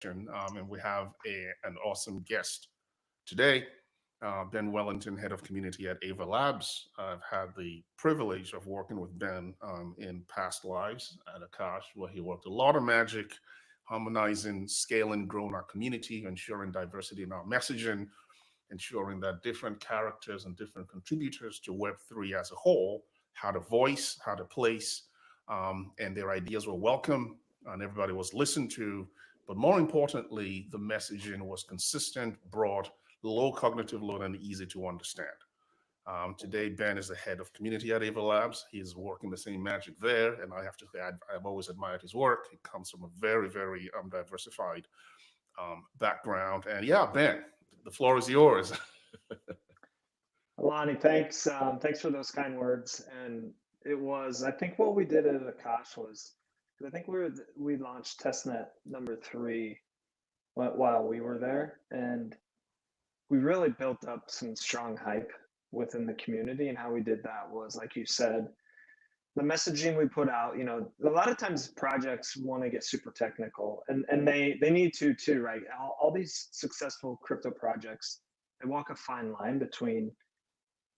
and we have an awesome guest today, Ben Wellington, head of community at Ava Labs. I've had the privilege of working with Ben in past lives at Akash, where he worked a lot of magic, harmonizing, scaling, growing our community, ensuring diversity in our messaging, ensuring that different characters and different contributors to Web3 as a whole had a voice, had a place, and their ideas were welcome and everybody was listened to. But more importantly, the messaging was consistent, broad, low cognitive load, and easy to understand. Today, Ben is the head of community at Ava Labs. He's working the same magic there, and I have to say, I've always admired his work. He comes from a very diversified background. And yeah, Ben, the floor is yours. Alani, thanks. Thanks for those kind words. And it was, I think, what we did at Akash was, 'cause I think we launched testnet number 3 while we were there, and we really built up some strong hype within the community. And how we did that was, like you said, the messaging we put out. A lot of times projects want to get super technical, and they need to too, right? All these successful crypto projects, they walk a fine line between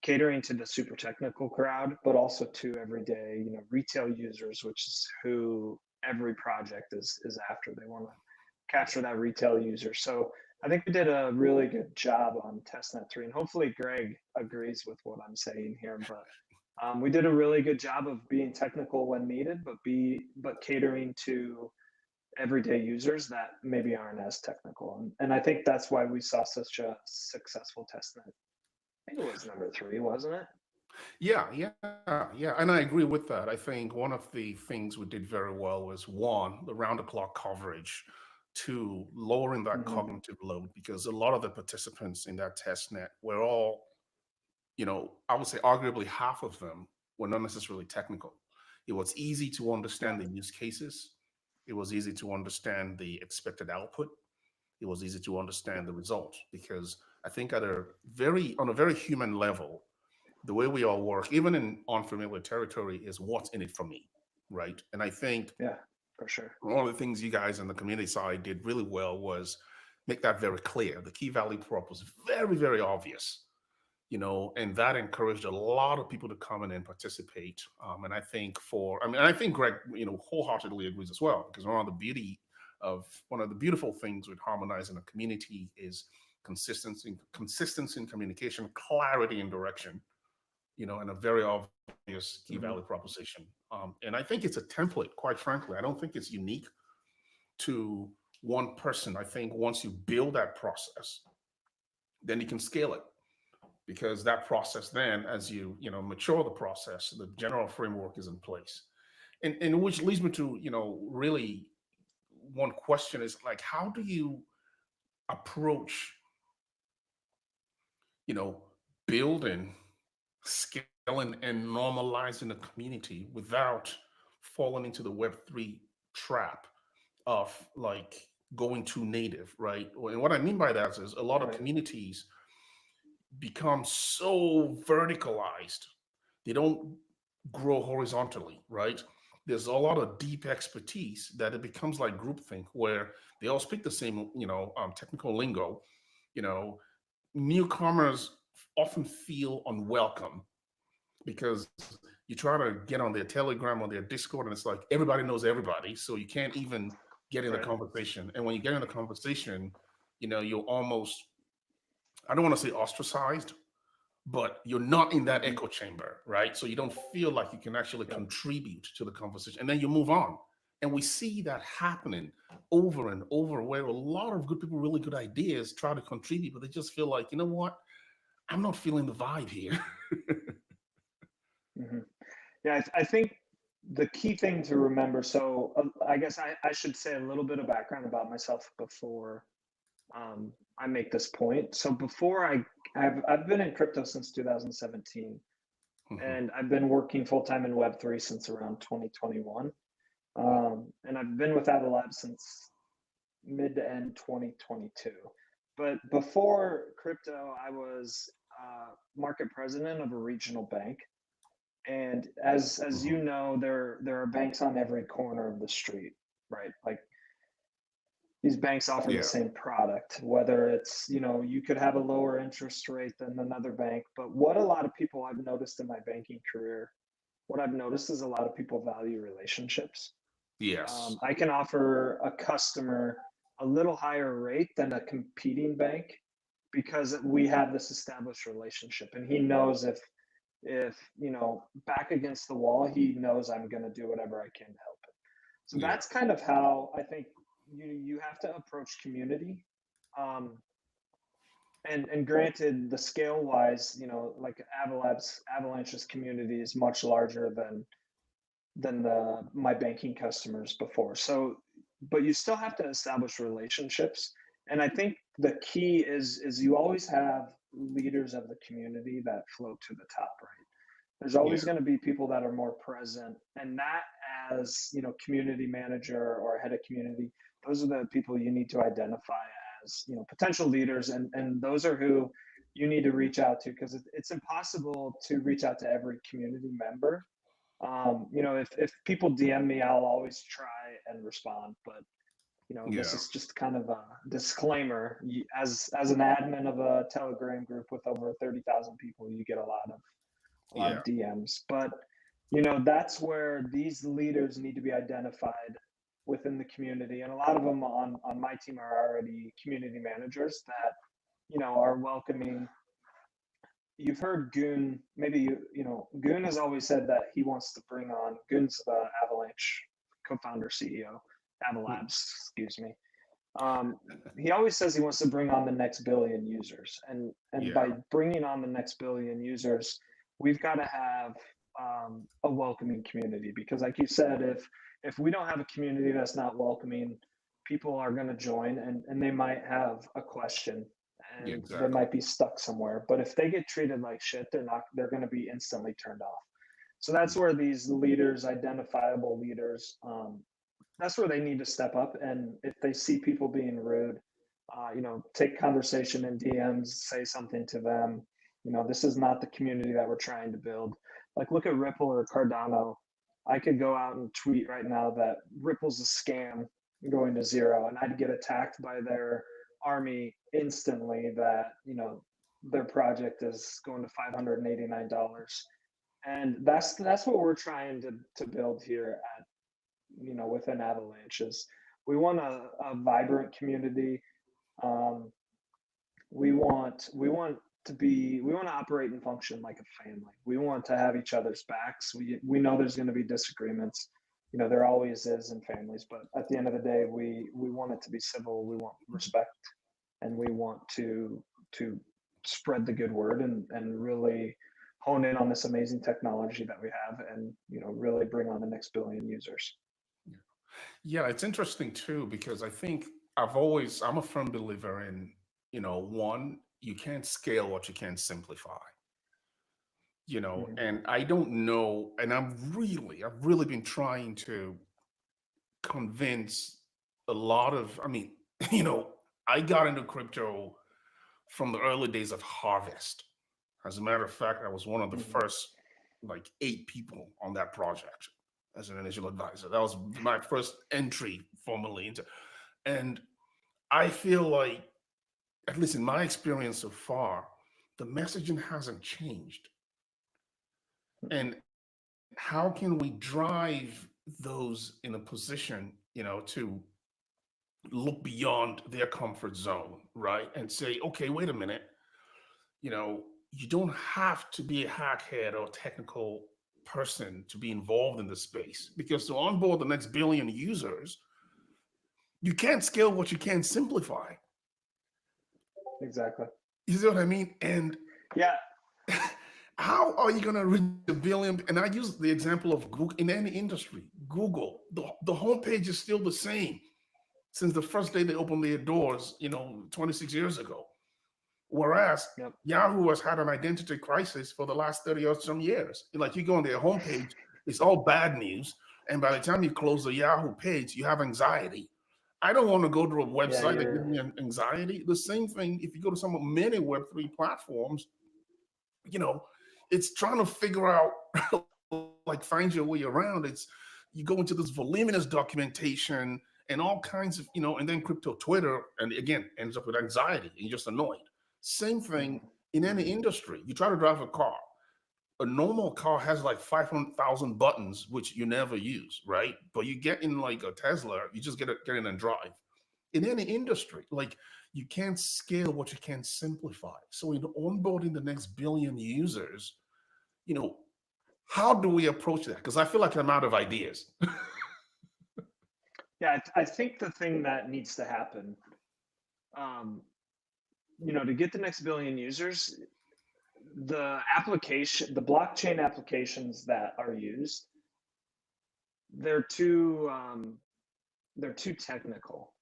catering to the super technical crowd, but also to everyday, retail users, which is who every project is after. They want to capture that retail user. So I think we did a really good job on testnet 3, and hopefully Greg agrees with what I'm saying here. But we did a really good job of being technical when needed, but catering to everyday users that maybe aren't as technical. And I think that's why we saw such a successful testnet. I think it was number 3, wasn't it? Yeah. And I agree with that. I think one of the things we did very well was one, the round the clock coverage, two, lowering that Hmm. cognitive load, because a lot of the participants in that test net were all, I would say arguably half of them were not necessarily technical. It was easy to Yeah. understand the use cases. It was easy to understand the expected output. It was easy to understand the result, because I think on a very human level, the way we all work, even in unfamiliar territory, is what's in it for me, right? And I think Yeah, for sure. one of the things you guys on the community side did really well was make that very clear. The key value prop was very obvious, and that encouraged a lot of people to come in and participate. And I think Greg, wholeheartedly agrees as well, because one of the beautiful things with harmonizing a community is consistency in communication, clarity in direction, and a very obvious key value Hmm. proposition. And I think it's a template, quite frankly. I don't think it's unique to one person. I think once you build that process, then you can scale it, because that process then, as you mature the process, the general framework is in place. And which leads me to, really one question is like, how do you approach, you know, building, scaling, and normalizing a community without falling into the Web3 trap of like going too native, right? And what I mean by that is a lot of Right. communities become so verticalized, they don't grow horizontally, right? There's a lot of deep expertise that it becomes like groupthink, where they all speak the same, technical lingo. You know, newcomers often feel unwelcome because you try to get on their Telegram or their Discord, and it's like everybody knows everybody, so you can't even get in the Right. conversation. And when you get in the conversation, you're almost, I don't want to say ostracized, but you're not in that Hmm. echo chamber, right? So you don't feel like you can actually Yep. contribute to the conversation, and then you move on. And we see that happening over and over, where a lot of good people, really good ideas, try to contribute, but they just feel like, you know what? I'm not feeling the vibe here. Hmm. Yeah, I think the key thing to remember. So I guess I should say a little bit of background about myself before I make this point. So before I've been in crypto since 2017, Mhm. and I've been working full time in Web3 since around 2021. And I've been with Ava Labs since mid to end 2022. But before crypto, I was market president of a regional bank. And as you Mhm. know, there are banks on every corner of the street, right? Like these banks offer the Yeah. same product, whether it's, you could have a lower interest rate than another bank. But what a lot of people I've noticed in my banking career, what I've noticed is a lot of people value relationships. Yes. I can offer a customer a little higher rate than a competing bank because we have this established relationship, and he knows if back against the wall, he knows I'm going to do whatever I can to help him. So Yeah. that's kind of how I think you have to approach community. Um, and granted, the scale wise, like Avalanche's community is much larger than the my banking customers before. So, but you still have to establish relationships. And I think the key is you always have leaders of the community that float to the top, right? There's always Yeah. going to be people that are more present, and that as community manager or head of community, those are the people you need to identify as potential leaders, and those are who you need to reach out to, because it's impossible to reach out to every community member. If people DM me, I'll always try and respond, but this Yeah. is just kind of a disclaimer. As an admin of a Telegram group with over 30,000 people, you get a lot of Yeah. DMs. But that's where these leaders need to be identified within the community, and a lot of them on my team are already community managers that are welcoming. You've heard Goon, maybe Goon has always said that he wants to bring on, Goon's the Avalanche co-founder, CEO, Ava Hmm. Labs, excuse me. He always says he wants to bring on the next billion users, and Yeah. by bringing on the next billion users, we've got to have a welcoming community, because, like you said, if we don't have a community that's not welcoming, people are going to join, and they might have a question, Yeah. and they Exactly. might be stuck somewhere. But if they get treated like shit, they're going to be instantly turned off. So that's where these leaders, identifiable leaders, that's where they need to step up. And if they see people being rude, take conversation in DMs, say something to them. This is not the community that we're trying to build. Like, look at Ripple or Cardano. I could go out and tweet right now that Ripple's a scam going to zero, and I'd get attacked by their army instantly that, their project is going to $589. And that's what we're trying to build here at within Avalanches. We want a vibrant community. Um, we want to operate and function like a family. We want to have each other's backs. We know there's going to be disagreements. There always is in families, but at the end of the day, we want it to be civil. We want respect, and we want to spread the good word, and really hone in on this amazing technology that we have, and really bring on the next billion users. Yeah. It's interesting too, because I think I'm a firm believer in, one, you can't scale what you can't simplify, Mhm. and I don't know, and I've really been trying to convince a lot of, I mean, you know, I got into crypto from the early days of Harvest. As a matter of fact, I was one of the Mhm. first like 8 people on that project as an initial advisor. That was my first entry formally into, and I feel like, at least in my experience so far, the messaging hasn't changed. Mhm. And how can we drive those in a position, to look beyond their comfort zone, right? And say, okay, wait a minute, you don't have to be a hackhead or technical person to be involved in the space, because to onboard the next billion users, you can't scale what you can't simplify. Exactly. You see what I mean? And Yeah. how are you going to reach a billion? And I use the example of Google in any industry. Google, the homepage is still the same since the first day they opened their doors, 26 years ago. Whereas Yep. Yahoo has had an identity crisis for the last 30 or some years. Like, you go on their homepage, it's all bad news. And by the time you close the Yahoo page, you have anxiety. I don't want to go to a Yeah. website that gives You're me anxiety. The same thing if you go to some of many Web3 platforms, you know, it's trying to figure out, like, find your way around. You go into this voluminous documentation, and all kinds of, and then crypto Twitter, and again, ends up with anxiety and you're just annoyed. Same thing in any industry. You try to drive a car. A normal car has like 500,000 buttons, which you never use, right? But you get in like a Tesla, you just get in and drive. In any industry, like you can't scale what you can't simplify. So in onboarding the next billion users, you know, how do we approach that? Because I feel like I'm out of ideas. Yeah, I think the thing that needs to happen, to get the next billion users, the blockchain applications that are used, they're too technical,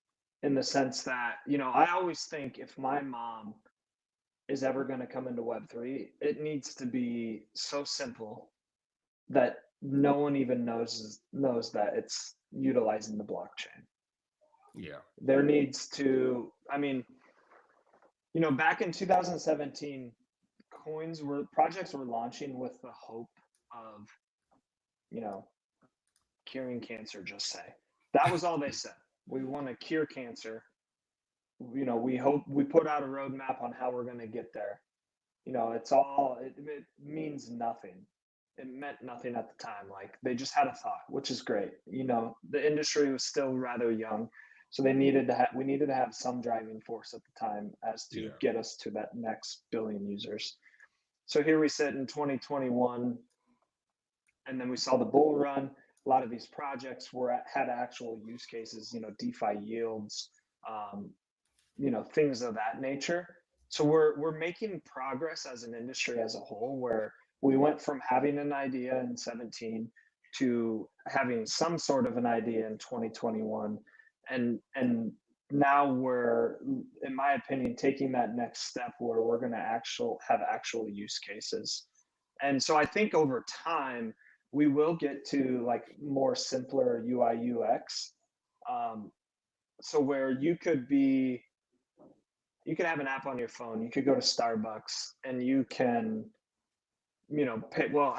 in the sense that, I always think if my mom is ever going to come into Web3, it needs to be so simple that no one even knows that it's utilizing the blockchain. Yeah. There needs to, back in 2017, projects were launching with the hope of, curing cancer, just say. That was all they said. We want to cure cancer. We put out a roadmap on how we're going to get there. It means nothing. It meant nothing at the time. Like, they just had a thought, which is great. The industry was still rather young, so we needed to have some driving force at the time as to get us to that next billion users. So here we sit in 2021, and then we saw the bull run. A lot of these projects had actual use cases, DeFi yields, things of that nature. So we're making progress as an industry as a whole, where we went from having an idea in 17 to having some sort of an idea in 2021, and now we're, in my opinion, taking that next step where we're going to have actual use cases. And so I think over time we will get to like more simpler UI UX. So where you could have an app on your phone, you could go to Starbucks and you can, pay. Well,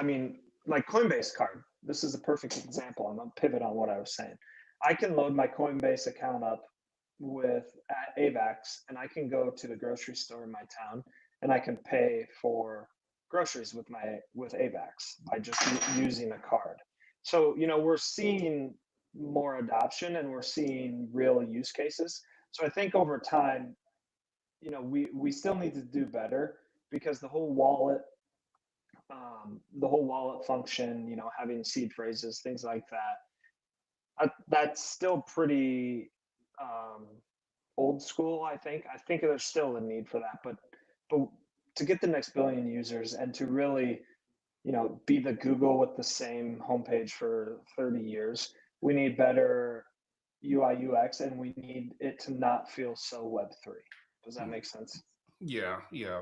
like Coinbase card. This is a perfect example. I'm gonna pivot on what I was saying. I can load my Coinbase account up with AVAX, and I can go to the grocery store in my town, and I can pay for groceries with AVAX by just using a card. So we're seeing more adoption, and we're seeing real use cases. So I think over time, we still need to do better, because the whole wallet function, having seed phrases, things like that, that's still pretty old school. I think there's still a need for that, but to get the next billion users and to really, be the Google with the same homepage for 30 years, we need better UI UX, and we need it to not feel so Web3. Does that make sense? Yeah.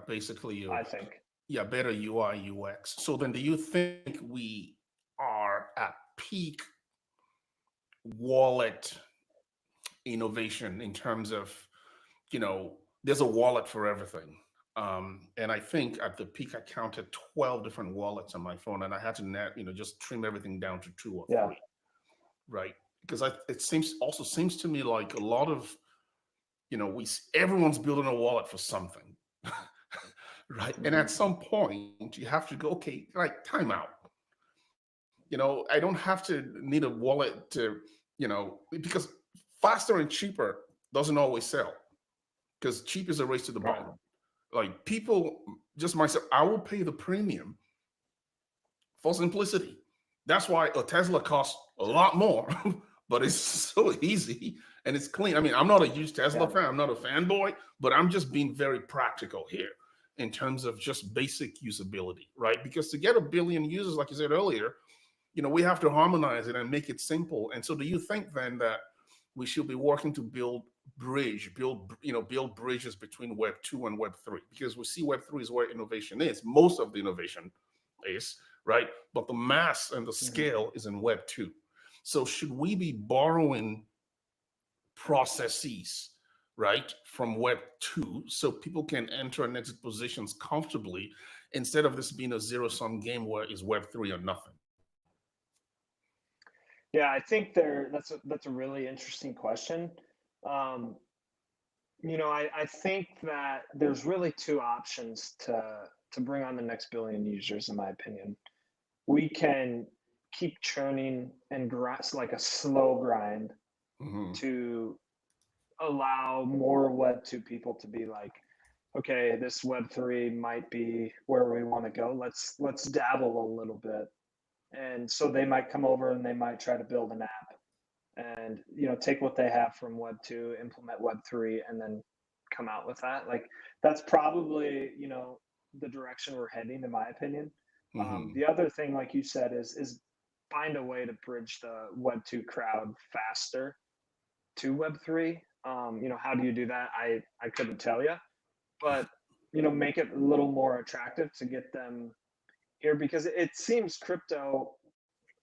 Basically, I think. Yeah, better UI UX. So then, do you think we are at peak wallet innovation in terms of, there's a wallet for everything? And I think at the peak, I counted 12 different wallets on my phone, and I had to just trim everything down to 2 or 3, right? Because it seems to me like a lot of, everyone's building a wallet for something, right? And at some point, you have to go, okay, like time out. I don't have to need a wallet to, because faster and cheaper doesn't always sell, because cheap is a race to the bottom. Like, people, just myself, I will pay the premium for simplicity. That's why a Tesla costs a lot more, but it's so easy and it's clean. I'm not a huge Tesla fan. I'm not a fanboy, but I'm just being very practical here in terms of just basic usability, right? Because to get a billion users, like you said earlier, we have to harmonize it and make it simple. And so do you think then that we should be working to build bridges between Web 2 and Web 3? Because we see Web 3 is where innovation is. Most of the innovation is, right? But the mass and the scale is in Web 2. So should we be borrowing processes, right, from Web 2 so people can enter and exit positions comfortably, instead of this being a zero-sum game where it's Web 3 or nothing? Yeah, I think that's a really interesting question. Um, I think that there's really two options to bring on the next billion users, in my opinion. We can keep churning and grind like a slow grind Hmm. to allow more Web 2 people to be like, okay, this Web 3 might be where we want to go. Let's dabble a little bit. And so they might come over and they might try to build an app and take what they have from Web 2, implement Web 3, and then come out with that. Like that's probably the direction we're heading, in my opinion. Hmm. The other thing, like you said, is find a way to bridge the Web 2 crowd faster to Web 3. How do you do that? I couldn't tell you, but make it a little more attractive to get them here because it seems crypto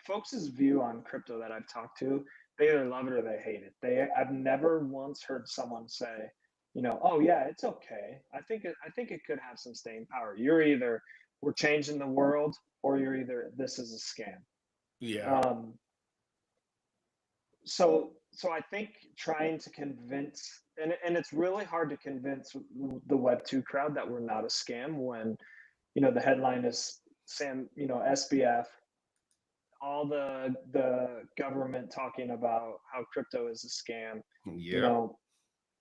folks' view on crypto that I've talked to, they either love it or they hate it. I've never once heard someone say, oh yeah, it's okay. I think it could have some staying power. You're either we're changing the world or you're either this is a scam. Yeah. Um, so I think trying to convince and it's really hard to convince the Web 2 crowd that we're not a scam when the headline is SBF, all the government talking about how crypto is a scam. you Yeah. know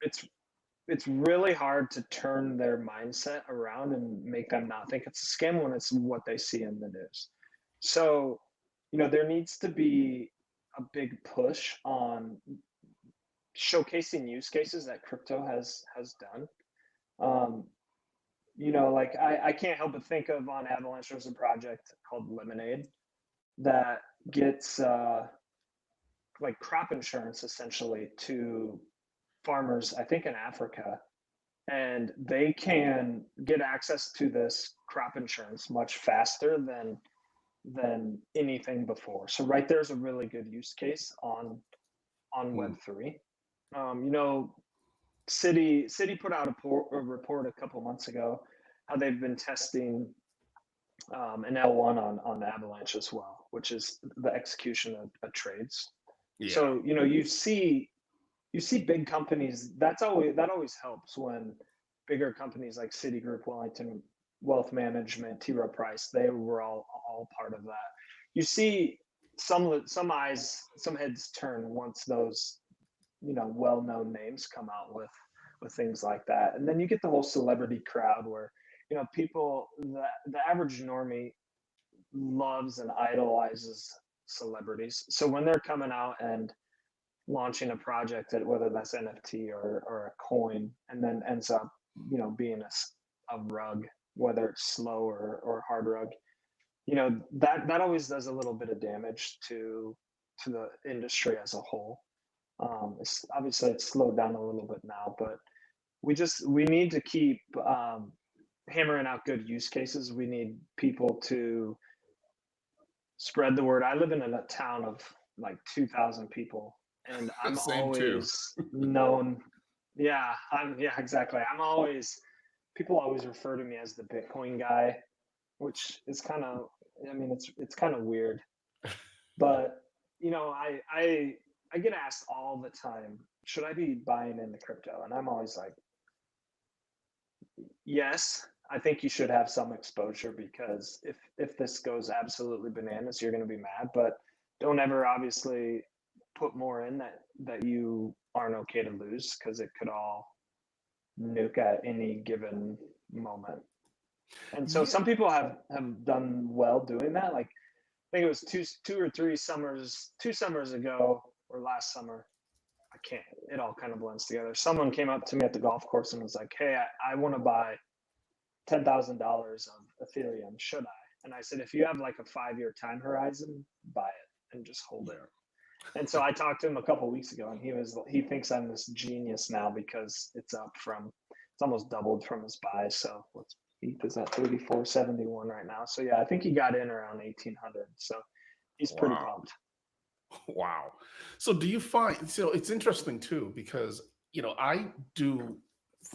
it's it's really hard to turn their mindset around and make them not think it's a scam when it's what they see in the news. So there needs to be a big push on showcasing use cases that crypto has done. um like I can't help but think of on Avalanche there's a project called Lemonade that gets like crop insurance essentially to farmers, I think in Africa, and they can get access to this crop insurance much faster than anything before. So right there's a really good use case on Mm. Web 3. Um, you know, City put out a report a couple months ago how they've been testing an L1 on Avalanche as well, which is the execution of trades. Yeah. So you see big companies. That always helps when bigger companies like Citigroup, Wellington Wealth Management, T. Rowe Price, they were all part of that. You see some heads turn once those well-known names come out with things like that, and then you get the whole celebrity crowd where people the average normie loves and idolizes celebrities. So when they're coming out and launching a project that whether that's NFT or a coin and then ends up being a rug, whether it's slow or hard rug, that always does a little bit of damage to the industry as a whole. It's obviously it's slowed down a little bit now, but we need to keep hammering out good use cases. We need people to spread the word. I live in a town of like 2,000 people, and I'm Same too. always known. Yeah, exactly. People always refer to me as the Bitcoin guy, which is kind of, I mean, it's kind of weird, but I get asked all the time, should I be buying into crypto? And I'm always like, yes, I think you should have some exposure because if this goes absolutely bananas, you're going to be mad. But don't ever obviously put more in that you aren't okay to lose because it could all nuke at any given moment. And so Yeah. some people have done well doing that. Like I think it was two summers ago or last summer. I can't. It all kind of blends together. Someone came up to me at the golf course and was like, "Hey, I want to buy $10,000 of Ethereum. Should I?" And I said, if you have like a 5-year time horizon, buy it and just hold it. Yeah. And so I talked to him a couple of weeks ago, and he thinks I'm this genius now because it's almost doubled from his buy. So what's ETH is at 34.71 right now. So yeah, I think he got in around 1,800. So he's pretty Wow. pumped. Wow. So do you find, so it's interesting too, because, I do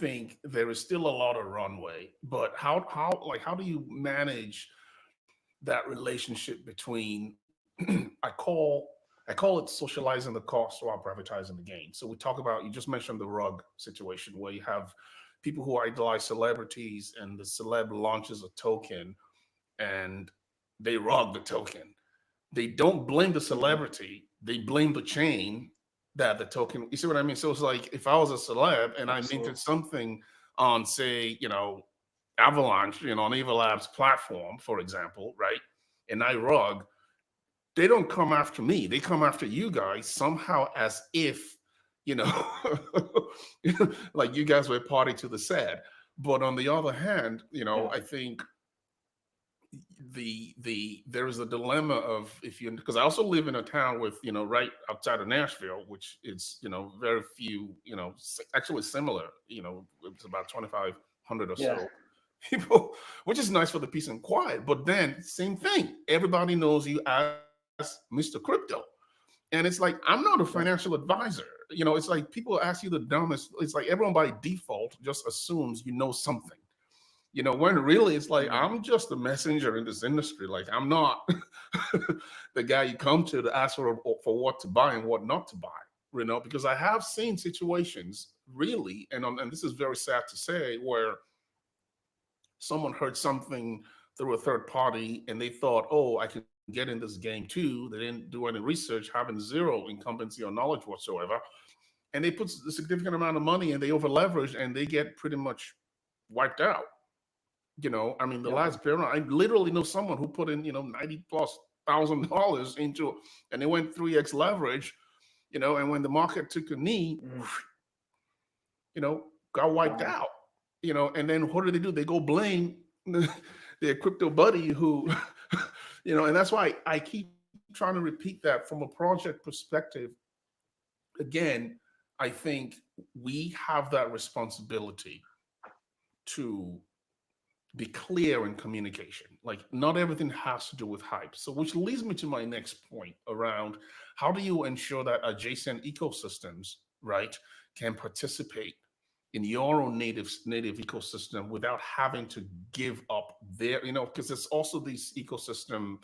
think there is still a lot of runway, but how do you manage that relationship between I call I call it socializing the cost while privatizing the gain. So we talk about, you just mentioned the rug situation where you have people who idolize celebrities and the celeb launches a token and they rug the token. They don't blame the Mhm. celebrity, they blame the chain that the token, you see what I mean? So it's like if I was a celeb and I minted Absolutely. something on, say, Avalanche, on Ava Labs platform, for example, right? And I rug, they don't come after me. They come after you guys somehow as if, you know, like you guys were party to the sad. But on the other hand, Yeah. I think there is a dilemma of, if you, because I also live in a town with, right outside of Nashville, which is, very few, actually similar, it's about 2,500 or Yeah. so people, which is nice for the peace and quiet. But then same thing, everybody knows you as Mr. Crypto. And it's like, I'm not a Yeah. financial advisor. It's like people ask you the dumbest, it's like everyone by default just assumes you know something. When really it's like, Mhm. I'm just a messenger in this industry. Like, I'm not the guy you come to ask for what to buy and what not to buy, because I have seen situations really, and this is very sad to say, where someone heard something through a third party and they thought, oh, I can get in this game too. They didn't do any research, having zero incumbency or knowledge whatsoever. And they put a significant amount of money and they over leverage and they get pretty much wiped out. I mean, the Yep. last pyramid, I literally know someone who put in, 90 plus $1,000 into, and they went 3x leverage, and when the market took a knee, Mhm. you know, got wiped Wow. out, and then what do? They go blame their crypto buddy who, and that's why I keep trying to repeat that from a project perspective. Again, I think we have that responsibility to be clear in communication. Like, not everything has to do with hype. So, which leads me to my next point around how do you ensure that adjacent ecosystems, right, can participate in your own native ecosystem without having to give up their, because there's also this ecosystem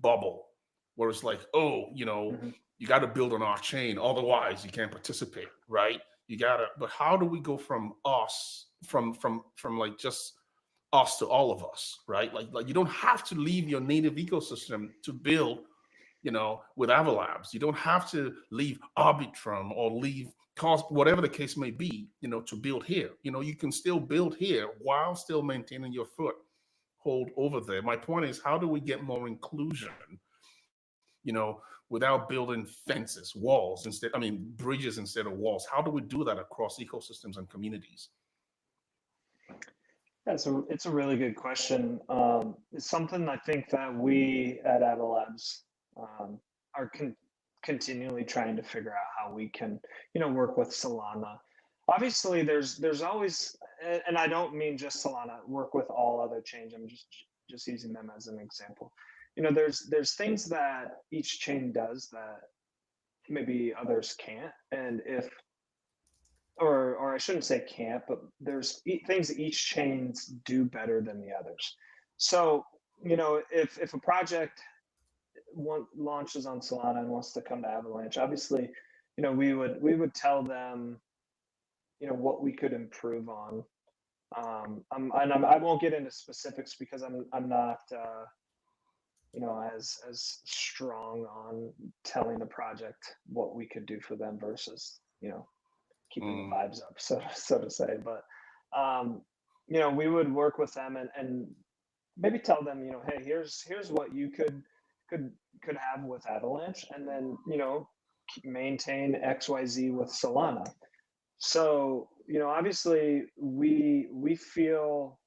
bubble where it's like, oh, Mhm. you got to build on our chain, otherwise you can't participate, right? You gotta, but how do we go from us, from like just us to all of us, right? Like you don't have to leave your native ecosystem to build, with Avalabs. You don't have to leave Arbitrum or leave cost, whatever the case may be, to build here. You can still build here while still maintaining your foothold over there. My point is, how do we get more inclusion, without building fences, walls instead, I mean, bridges instead of walls? How do we do that across ecosystems and communities? Yeah, so it's a really good question. It's something I think that we at Ava Labs are continually trying to figure out how we can, work with Solana. Obviously, there's always, and I don't mean just Solana. Work with all other chains. I'm just using them as an example. There's things that each chain does that maybe others can't, and if or I shouldn't say can't, but there's things that each chains do better than the others. So, if a project launches on Solana and wants to come to Avalanche, obviously, we would tell them, what we could improve on. I won't get into specifics because I'm not as strong on telling the project what we could do for them versus keeping the Mm, vibes up, so to say. But um, we would work with them and maybe tell them, hey, here's what you could could have with Avalanche, and then maintain XYZ with Solana. So obviously we feel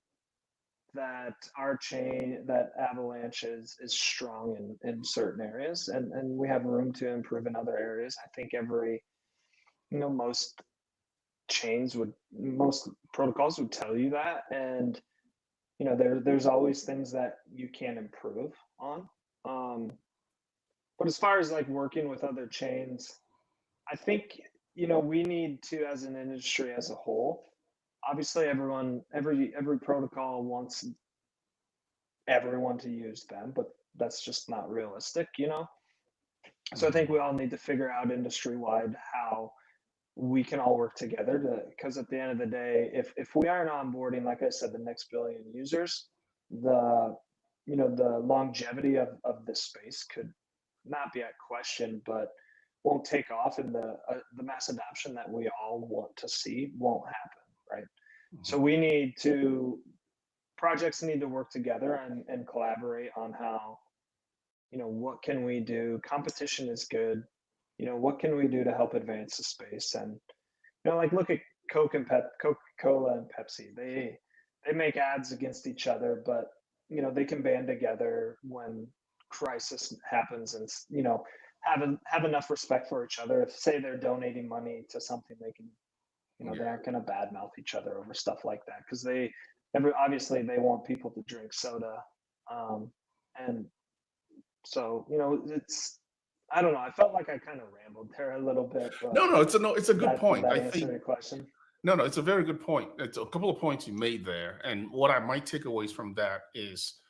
that our chain, that Avalanche is strong in certain areas, and we have room to improve in other areas. I think every most most protocols would tell you that, and there's always things that you can improve on. um but as far as like working with other chains, I think we need to, as an industry as a whole, obviously every protocol wants everyone to use them, but that's just not realistic. So I think Mhm. we all need to figure out industry wide how we can all work together to, because at the end of the day, if we aren't onboarding, like I said, the next billion users, the the longevity of this space could not be at question, but won't take off, and the mass adoption that we all want to see won't happen, right? So Mhm. we need to projects need to work together and collaborate on how, what can we do. Competition is good. What can we do to help advance the space? And like look at Coca-Cola and Pepsi. They make ads against each other, but they can band together when crisis happens, and have enough respect for each other. If say they're donating money to something, they can, they Yeah. aren't going to badmouth each other over stuff like that, because obviously they want people to drink soda, and so it's, I don't know. I felt like I kind of rambled there a little bit, but No, it's a good did point. that I answer think your question? no, it's a very good point. It's a couple of points you made there, and what I might take away from that is,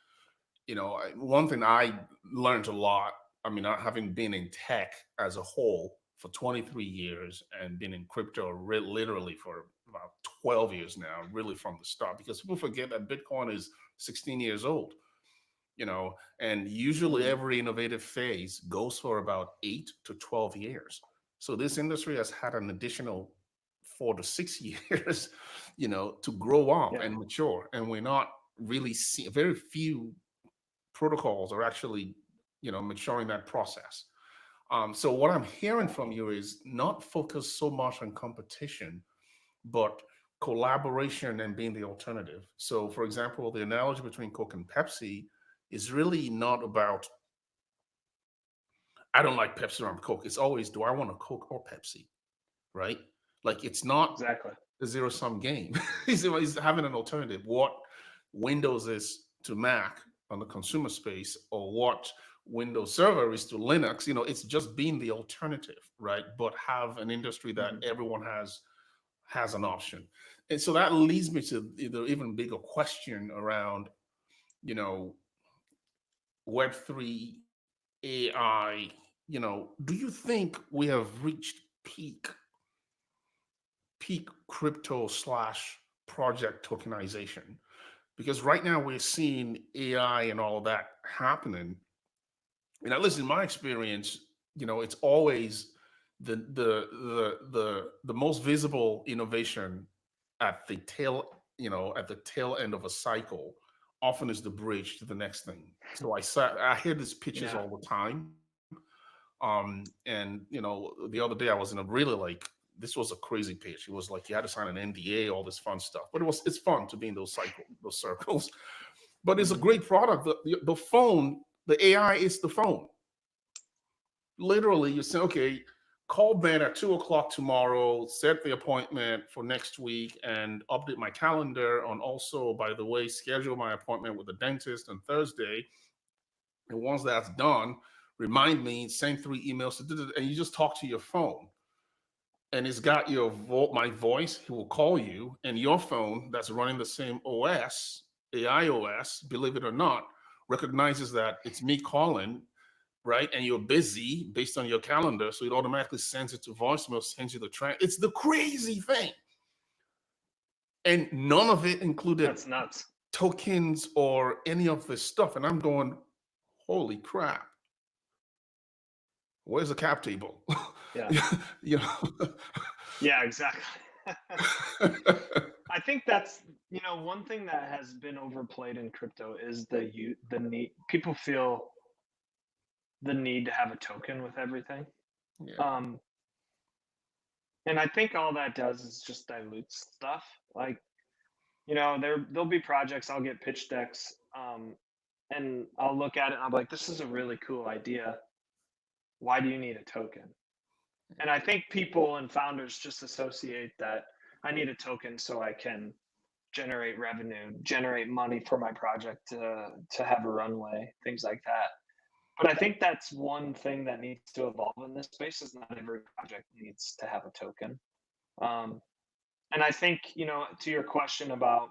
one thing I learned a lot. I mean, having been in tech as a whole for 23 years and been in crypto literally for about 12 years now, really from the start, because people forget that Bitcoin is 16 years old, and usually Mm, every innovative phase goes for about 8 to 12 years. So this industry has had an additional 4 to 6 years, to grow up yeah. and mature. And we're not really seeing very few protocols are actually, maturing that process. So what I'm hearing Yeah. from you is not focus so much on competition, but collaboration and being the alternative. So, for example, the analogy between Coke and Pepsi is really not about, I don't like Pepsi or I'm Coke. It's always, do I want a Coke or Pepsi, right? Like, it's not Exactly. a zero sum game. He's having an alternative. What Windows is to Mac on the consumer space, or what Windows Server is to Linux, it's just being the alternative, right? But have an industry that Hmm. everyone has an option. And so that leads me to the even bigger question around, you know, Web3, AI. Do you think we have reached peak crypto slash project tokenization? Because right now we're seeing AI and all of that happening. And at least in my experience, it's always the most visible innovation at the tail end of a cycle often is the bridge to the next thing. So I hear these pitches Yeah. all the time. And the other day I was in a really, like, this was a crazy pitch. It was like you had to sign an NDA, all this fun stuff. But it's fun to be in those circles. But it's a Hmm. great product. The phone, the AI is the phone. Literally, you say, okay, call Ben at 2 o'clock tomorrow, set the appointment for next week, and update my calendar on, also, by the way, schedule my appointment with the dentist on Thursday. And once that's done, remind me, send 3 emails, and you just talk to your phone. And it's got my voice. He will call you, and your phone that's running the same OS, AI OS, believe it or not, recognizes that it's me calling, right? And you're busy based on your calendar, so it automatically sends it to voicemail, sends you the track. It's the crazy thing, and none of it included That's nuts. tokens or any of this stuff. And I'm going, holy crap! Where's the cap table? Yeah. you know. Yeah, exactly. I think that's, one thing that has been overplayed in crypto is the need. People feel the need to have a token with everything. Yeah. Um, and I think all that does is just dilute stuff. Like, there'll be projects, I'll get pitch decks, and I'll look at it and I'll be like, this is a really cool idea. Why do you need a token? And I think people and founders just associate that I need a token so I can generate revenue, generate money for my project to have a runway, things like that. But I think that's one thing that needs to evolve in this space is not every project needs to have a token. Um, and I think, to your question about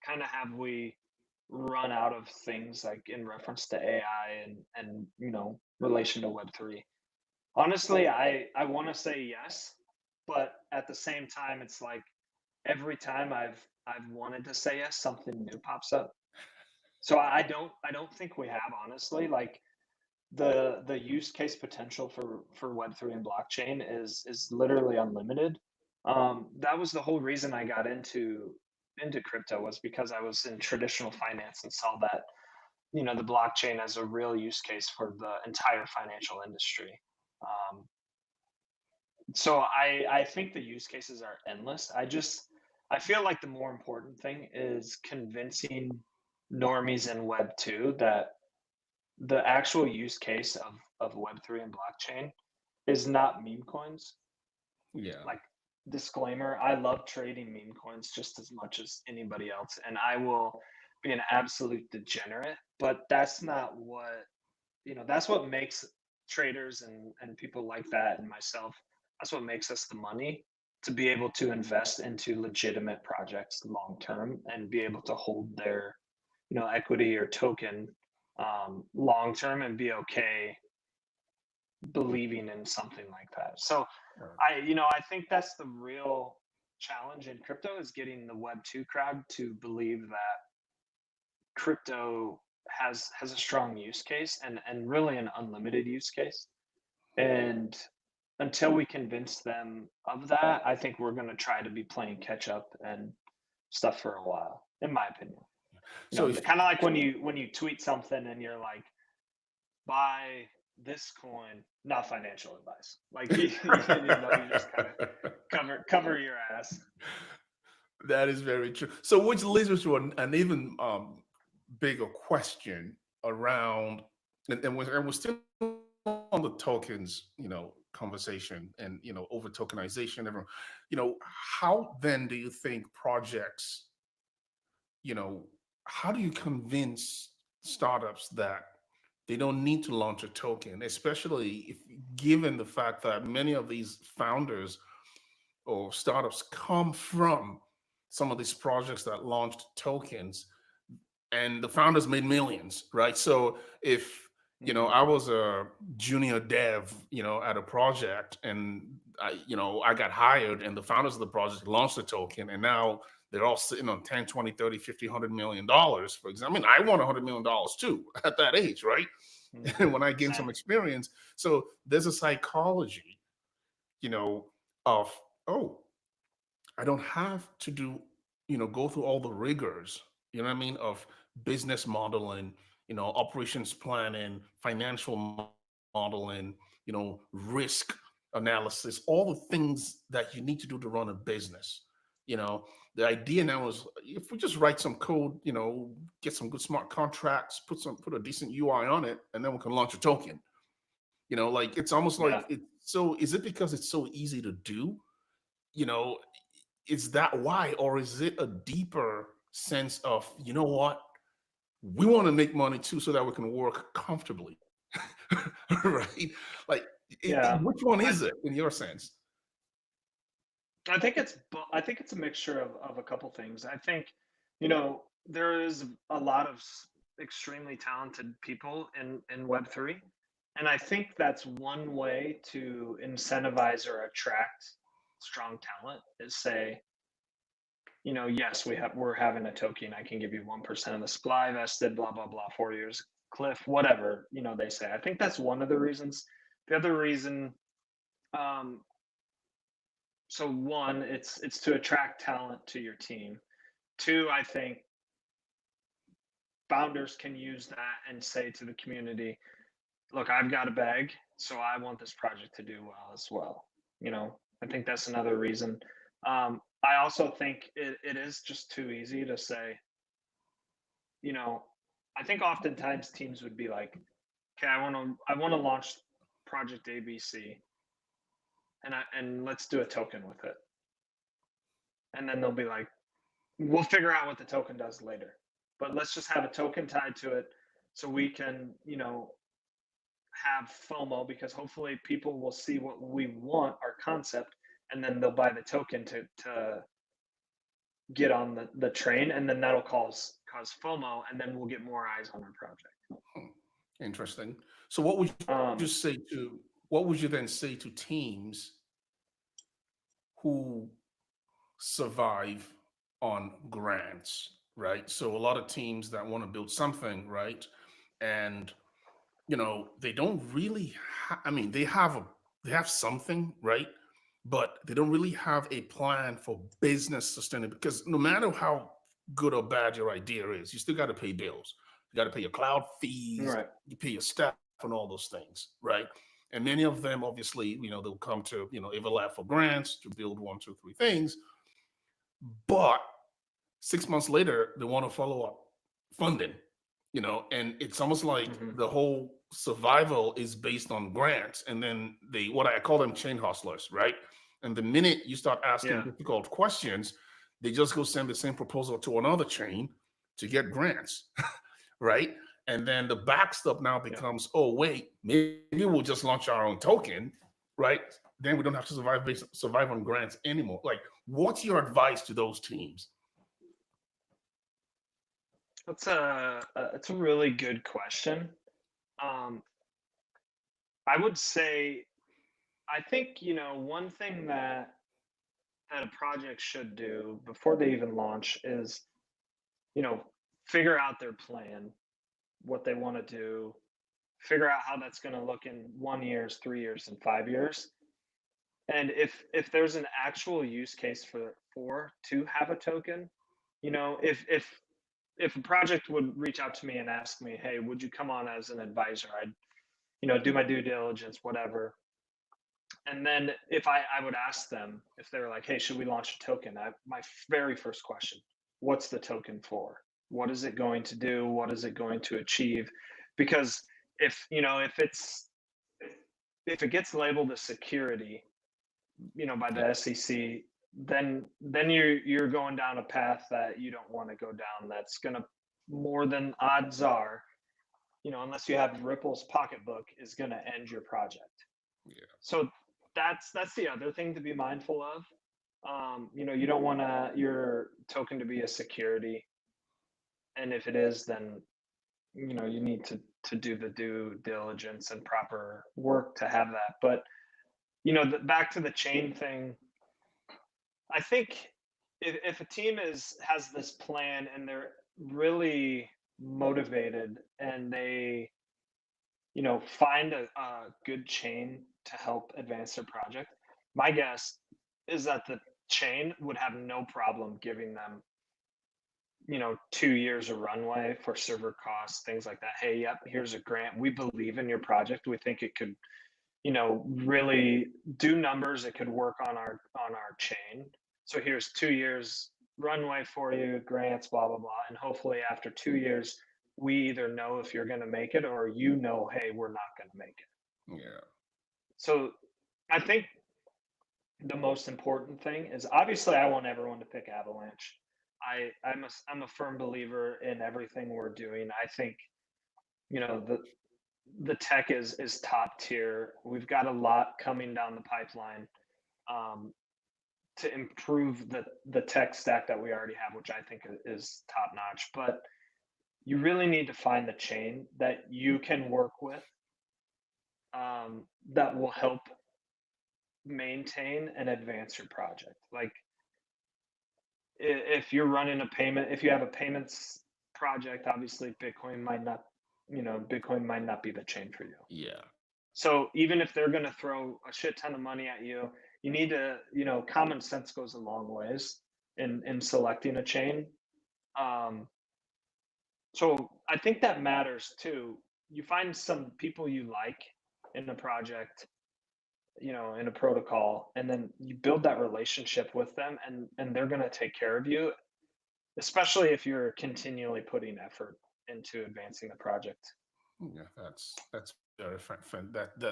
kind of have we run out of things like in reference to AI and relation to Web3. Honestly, I want to say yes, but at the same time, it's like every time I've wanted to say yes, something new pops up. So I don't think we have, honestly. Like the use case potential for Web3 and blockchain is literally unlimited. That was the whole reason I got into crypto, was because I was in traditional finance and saw that the blockchain as a real use case for the entire financial industry. Um, so I think the use cases are endless. I feel like the more important thing is convincing normies in Web 2 that the actual use case of Web3 and blockchain is not meme coins. Yeah. Like, disclaimer, I love trading meme coins just as much as anybody else, and I will be an absolute degenerate, but that's not what, that's what makes traders and people like that and myself, that's what makes us the money, to be able to invest into legitimate projects long term and be able to hold their equity or token long term and be okay believing in something like that. So Right. I think that's the real challenge in crypto, is getting the Web 2 crowd to believe that crypto has a strong use case and really an unlimited use case. And until we convince them of that, I think we're going to try to be playing catch up and stuff for a while, in my opinion. So if Kind of like when you tweet something and you're like, buy this coin, not financial advice. Like you just kind of cover your ass. that is very true. So which leads us to an even bigger question around, and we're still on the tokens, conversation, and over tokenization. Everyone, how then do you think projects, you know, how do you convince startups that they don't need to launch a token, especially if given the fact that many of these founders or startups come from some of these projects that launched tokens, and the founders made millions, right? So if Mm, I was a junior dev, at a project, and I got hired, and the founders of the project launched a token, and now they're all sitting on 10, 20, 30, 50, $100 million, for example. I mean, I want $100 million too at that age, right? And when I gain some same. experience. So there's a psychology, you know, of, oh, I don't have to go through all the rigors, what I mean, of business modeling, operations planning, financial modeling, risk analysis, all the things that you need to do to run a business. You know, the idea now is, if we just write some code, get some good smart contracts, put a decent UI on it, and then we can launch a token. Like, it's almost like Yeah. is it because it's so easy to do? You know, is that why, or is it a deeper sense of, what, we want to make money too, so that we can work comfortably? Right? Like, Yeah. which one I is it in your sense? I think it's a mixture of a couple things. I think, there is a lot of extremely talented people in Web3. And I think that's one way to incentivize or attract strong talent, is say, yes, we're having a token. I can give you 1% of the supply vested, blah, blah, blah, 4 years, cliff, whatever, they say. I think that's one of the reasons. The other reason, um, so one, it's to attract talent to your team. Two, I think founders can use that and say to the community, look, I've got a bag, so I want this project to do well as well. I think that's another reason. I also think it is just too easy to say, you know, I think oftentimes teams would be like, okay, I want to launch project ABC, and let's do a token with it. And then they'll be like, we'll figure out what the token does later. But let's just have a token tied to it, so we can, have FOMO, because hopefully people will see what we want, our concept, and then they'll buy the token to get on the train, and then that'll cause FOMO, and then we'll get more eyes on our project. Interesting. So what would you Um, say to what would you then say to teams who survive on grants, right? So a lot of teams that want to build something, right? And they don't really I mean, they have something, right? But they don't really have a plan for business sustainability because no matter how good or bad your idea is, you still got to pay bills. You got to pay your cloud fees, right. you pay your staff and all those things, right? And many of them, obviously, they'll come to, Ava Lab for grants to build one, two, three things. But 6 months later, they want to follow up funding, and it's almost like Hmm. the whole survival is based on grants. And then what I call them chain hustlers, right? And the minute you start asking Yeah. difficult questions, they just go send the same proposal to another chain to get grants, right? And then the backstop now Yeah. becomes, oh, wait, maybe we'll just launch our own token, right? Then we don't have to survive on grants anymore. Like, what's your advice to those teams? It's a really good question. Um, I would say, I think, one thing that a project should do before they even launch is, you know, figure out their plan, what they want to do, figure out how that's going to look in 1 year, 3 years, and 5 years. And if there's an actual use case for to have a token, if a project would reach out to me and ask me, hey, would you come on as an advisor? I'd, do my due diligence, whatever. And then if I would ask them if they were like, hey, should we launch a token? My very first question, what's the token for? What is it going to do? What is it going to achieve? Because if it gets labeled as security, by Yeah, the SEC, then you're going down a path that you don't want to go down. That's gonna, more than odds are, unless you have Ripple's pocketbook, is gonna end your project. yeah, So that's the other thing to be mindful of. You don't want your token to be a security, and if it is, then you need to do the due diligence and proper work to have that. But back to the chain thing, I think if a team has this plan and they're really motivated and they find a good chain to help advance their project, my guess is that the chain would have no problem giving them 2 years of runway for server costs, things like that. Hey, yep, here's a grant, we believe in your project, we think it could really do numbers, it could work on our chain, so here's 2 years runway for you, grants, blah blah blah, and hopefully after 2 years we either know if you're going to make it, or hey, we're not going to make it. yeah, So I think the most important thing is, obviously I want everyone to pick Avalanche. I'm a firm believer in everything we're doing. I think the tech is top tier. We've got a lot coming down the pipeline, um, to improve the tech stack that we already have, which I think is top notch. But you really need to find the chain that you can work with, that will help maintain and advance your project. Like, if you're running a payment, if you have a payments project, obviously Bitcoin might not be the chain for you. yeah, So even if they're going to throw a shit ton of money at you, you need to, common sense goes a long ways in selecting a chain. Um, so I think that matters too. You find some people you like in a project, in a protocol, and then you build that relationship with them, and they're going to take care of you, especially if you're continually putting effort into advancing the project. yeah. That's very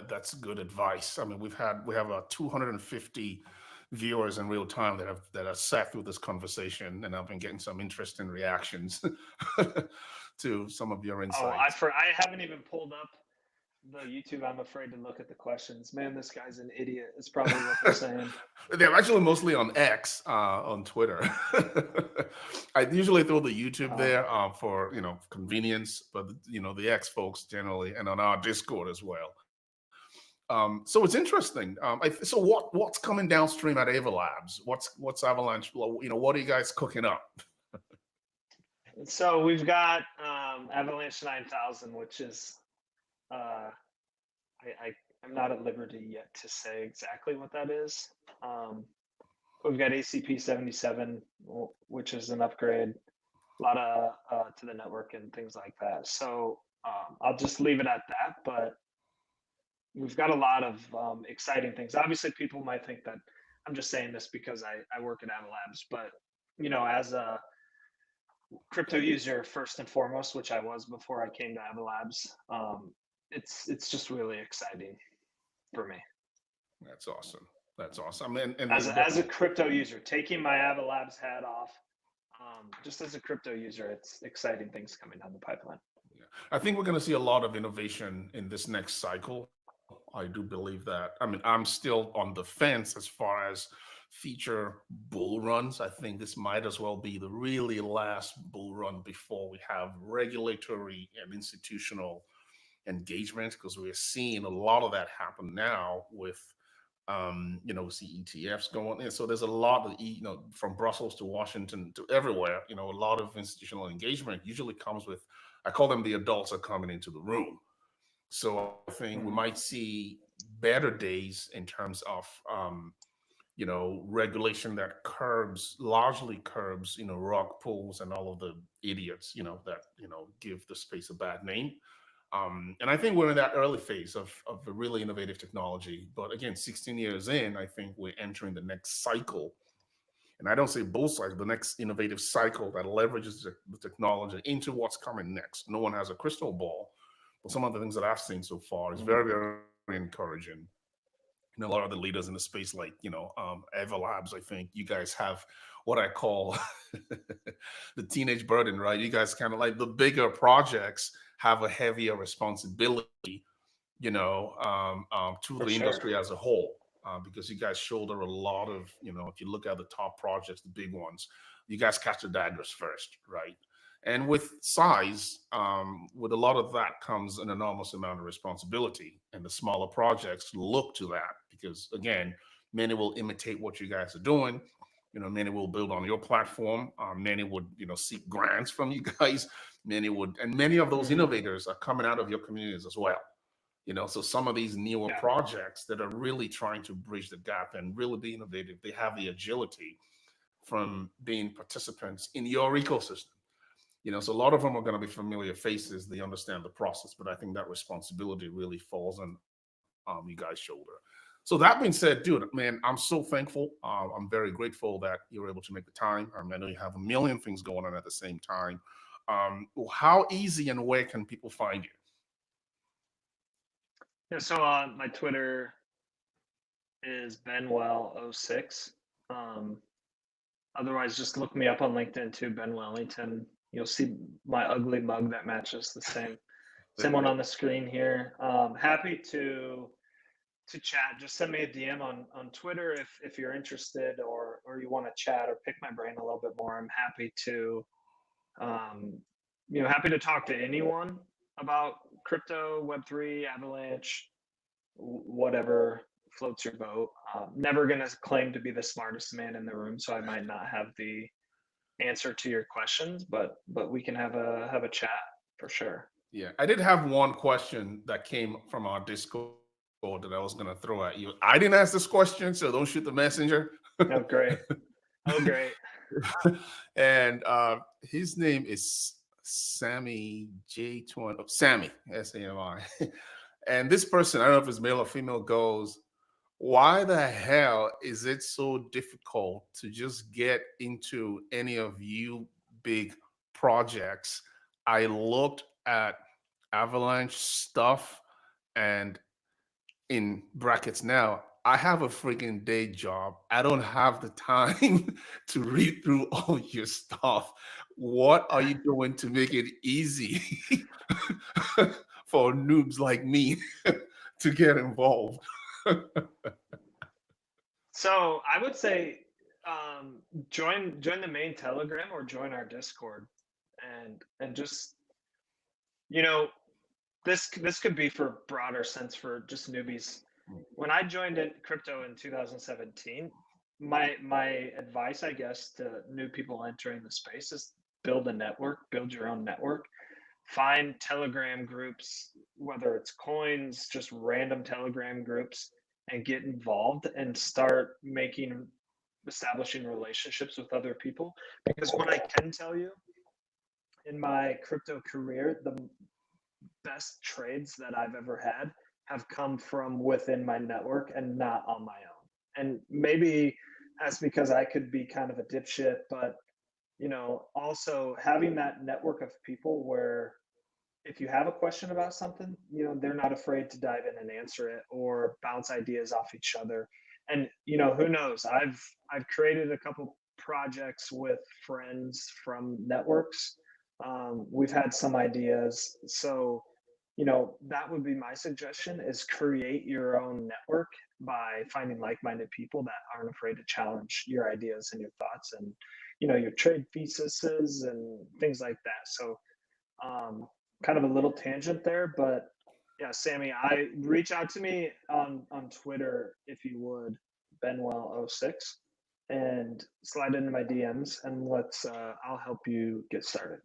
that's good advice. I mean, we have 250 viewers in real time that have sat through this conversation, and I've been getting some interesting reactions to some of your Oh, insights. I haven't even pulled up the YouTube, I'm afraid to look at the questions. Man, this guy's an idiot. Is probably what they're saying. They're actually mostly on X, on Twitter. I usually throw the YouTube Uh, there for convenience, but the X folks generally, and on our Discord as well. So it's interesting. So what's coming downstream at Ava Labs? What's Avalanche? What are you guys cooking up? so we've got Avalanche 9000, which is uh, I'm not at liberty yet to say exactly what that is. We've got ACP 77, which is an upgrade, a lot of to the network and things like that. So I'll just leave it at that. But we've got a lot of exciting things. Obviously, people might think that I'm just saying this because I work at Ava Labs, but as a crypto user first and foremost, which I was before I came to Ava Labs, it's just really exciting for me. That's awesome. That's awesome. And As a crypto user, taking my Ava Labs hat off, just as a crypto user, it's exciting things coming down the pipeline. yeah. I think we're going to see a lot of innovation in this next cycle. I do believe that. I mean, I'm still on the fence as far as feature bull runs. I think this might as well be the really last bull run before we have regulatory and institutional engagement, because we're seeing a lot of that happen now with see ETFs going in. So there's a lot of from Brussels to Washington to everywhere. A lot of institutional engagement usually comes with, I call them the adults are coming into the room. So I think we might see better days in terms of regulation that largely curbs rug pulls and all of the idiots that give the space a bad name. And I think we're in that early phase of a really innovative technology. But again, 16 years in, I think we're entering the next cycle. And I don't say bull cycle, the next innovative cycle that leverages the technology into what's coming next. No one has a crystal ball, but some of the things that I've seen so far is very, very encouraging. A lot of the leaders in the space, like Ava Labs, I think you guys have what I call the teenage burden, right? You guys kind of like the bigger projects have a heavier responsibility, to For the sure. industry as a whole, because you guys shoulder a lot of, if you look at the top projects, the big ones, you guys catch the daggers first, right? And with size, with a lot of that comes an enormous amount of responsibility, and the smaller projects look to that because, again, many will imitate what you guys are doing. Many will build on your platform. Many would, seek grants from you guys. Many would, and many of those innovators are coming out of your communities as well. So some of these newer Yeah. projects that are really trying to bridge the gap and really be innovative, they have the agility from being participants in your ecosystem. So a lot of them are going to be familiar faces. They understand the process, but I think that responsibility really falls on you guys' shoulder. So that being said, dude, man, I'm so thankful. I'm very grateful that you were able to make the time. I know you have a million things going on at the same time. How easy and where can people find you? Yeah. So my Twitter is benwell06. Otherwise, just look me up on LinkedIn too, Ben Wellington. You'll see my ugly mug that matches the same one on the screen here. Happy to chat. Just send me a DM on Twitter if you're interested or you want to chat or pick my brain a little bit more. I'm happy to happy to talk to anyone about crypto, Web3, Avalanche, whatever floats your boat. Never going to claim to be the smartest man in the room, so I might not have the answer to your questions, but we can have a chat for sure. Yeah, I did have one question that came from our Discord that I was going to throw at you. I didn't ask this question, so don't shoot the messenger. Oh, great. Oh, great. And his name is Sammy J20. Sammy, Sami. And this person, I don't know if it's male or female, goes, why the hell is it so difficult to just get into any of you big projects? I looked at Avalanche stuff, and in brackets now, I have a freaking day job. I don't have the time to read through all your stuff. What are you doing to make it easy for noobs like me to get involved. So I would say join the main Telegram or join our Discord, and just you know this could be for broader sense for just newbies. When I joined in crypto in 2017, my advice, I guess, to new people entering the space is build a network, build your own network, find Telegram groups, whether it's coins, just random Telegram groups, and get involved and start establishing relationships with other people. Because what I can tell you in my crypto career, the best trades that I've ever had have come from within my network and not on my own. And maybe that's because I could be kind of a dipshit, but also having that network of people where if you have a question about something, they're not afraid to dive in and answer it or bounce ideas off each other. And who knows? I've created a couple projects with friends from networks. We've had some ideas, so that would be my suggestion: is create your own network by finding like-minded people that aren't afraid to challenge your ideas and your thoughts and your trade theses and things like that. So kind of a little tangent there, but yeah, Sammy, I reach out to me on Twitter if you would, benwell06, and slide into my DMs, and I'll help you get started.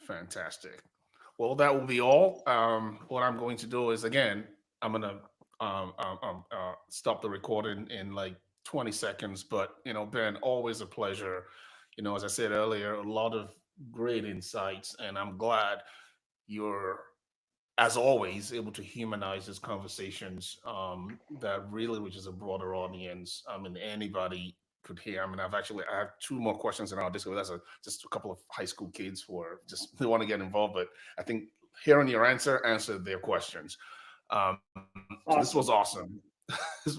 Fantastic. Well, that will be all. What I'm going to do is, again, I'm gonna stop the recording in like 20 seconds. But Ben, always a pleasure. As I said earlier, a lot of great insights, and I'm glad you're, as always, able to humanize these conversations that really reaches a broader audience. I mean, anybody could hear. I mean, I have two more questions in our Discord. That's just a couple of high school kids who are just they want to get involved, but I think hearing your answered their questions. So this was Awesome. awesome. This